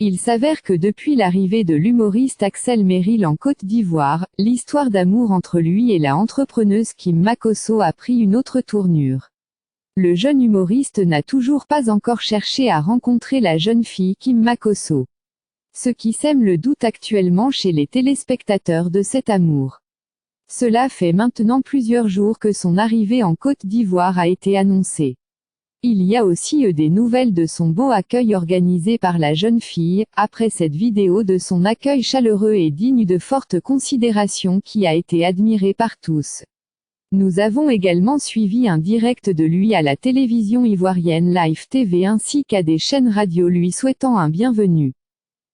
Il s'avère que depuis l'arrivée de l'humoriste Axel Merrill en Côte d'Ivoire, l'histoire d'amour entre lui et la entrepreneuse Kim Makosso a pris une autre tournure. Le jeune humoriste n'a toujours pas encore cherché à rencontrer la jeune fille Kim Makosso. Ce qui sème le doute actuellement chez les téléspectateurs de cet amour. Cela fait maintenant plusieurs jours que son arrivée en Côte d'Ivoire a été annoncée. Il y a aussi des nouvelles de son beau accueil organisé par la jeune fille, après cette vidéo de son accueil chaleureux et digne de forte considération qui a été admirée par tous. Nous avons également suivi un direct de lui à la télévision ivoirienne Live TV ainsi qu'à des chaînes radio lui souhaitant un bienvenu.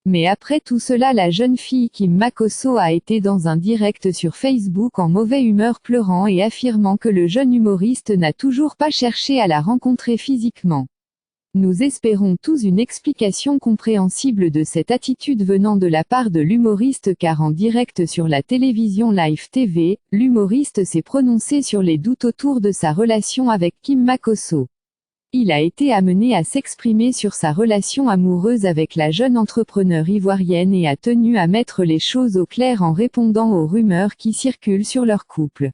Mais après tout cela, la jeune fille Kim Makosso a été dans un direct sur Facebook en mauvaise humeur pleurant et affirmant que le jeune humoriste n'a toujours pas cherché à la rencontrer physiquement. Nous espérons tous une explication compréhensible de cette attitude venant de la part de l'humoriste car en direct sur la télévision Live TV, l'humoriste s'est prononcé sur les doutes autour de sa relation avec Kim Makosso. Il a été amené à s'exprimer sur sa relation amoureuse avec la jeune entrepreneure ivoirienne et a tenu à mettre les choses au clair en répondant aux rumeurs qui circulent sur leur couple.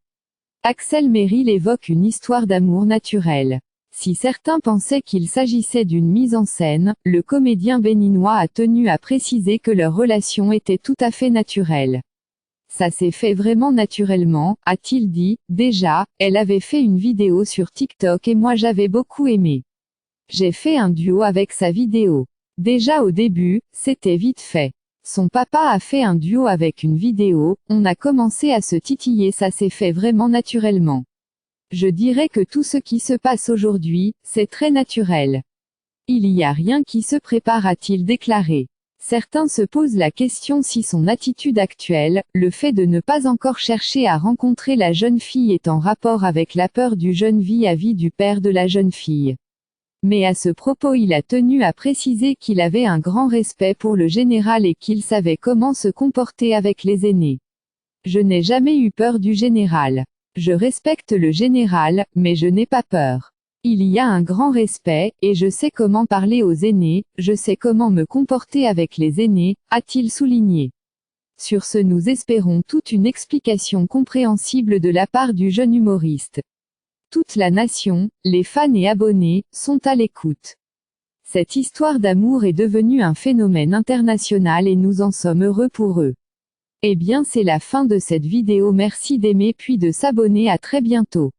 Axel Merrill évoque une histoire d'amour naturelle. Si certains pensaient qu'il s'agissait d'une mise en scène, le comédien béninois a tenu à préciser que leur relation était tout à fait naturelle. Ça s'est fait vraiment naturellement, a-t-il dit. Déjà, elle avait fait une vidéo sur TikTok et moi j'avais beaucoup aimé. J'ai fait un duo avec sa vidéo. Déjà au début, c'était vite fait. Son papa a fait un duo avec une vidéo, on a commencé à se titiller, ça s'est fait vraiment naturellement. Je dirais que tout ce qui se passe aujourd'hui, c'est très naturel. Il y a rien qui se prépare, a-t-il déclaré. Certains se posent la question si son attitude actuelle, le fait de ne pas encore chercher à rencontrer la jeune fille est en rapport avec la peur du jeune vis-à-vis du père de la jeune fille. Mais à ce propos, il a tenu à préciser qu'il avait un grand respect pour le général et qu'il savait comment se comporter avec les aînés. Je n'ai jamais eu peur du général. Je respecte le général, mais je n'ai pas peur. Il y a un grand respect, et je sais comment parler aux aînés, je sais comment me comporter avec les aînés, a-t-il souligné. Sur ce, nous espérons toute une explication compréhensible de la part du jeune humoriste. Toute la nation, les fans et abonnés, sont à l'écoute. Cette histoire d'amour est devenue un phénomène international et nous en sommes heureux pour eux. Eh bien, c'est la fin de cette vidéo, merci d'aimer puis de s'abonner, à très bientôt.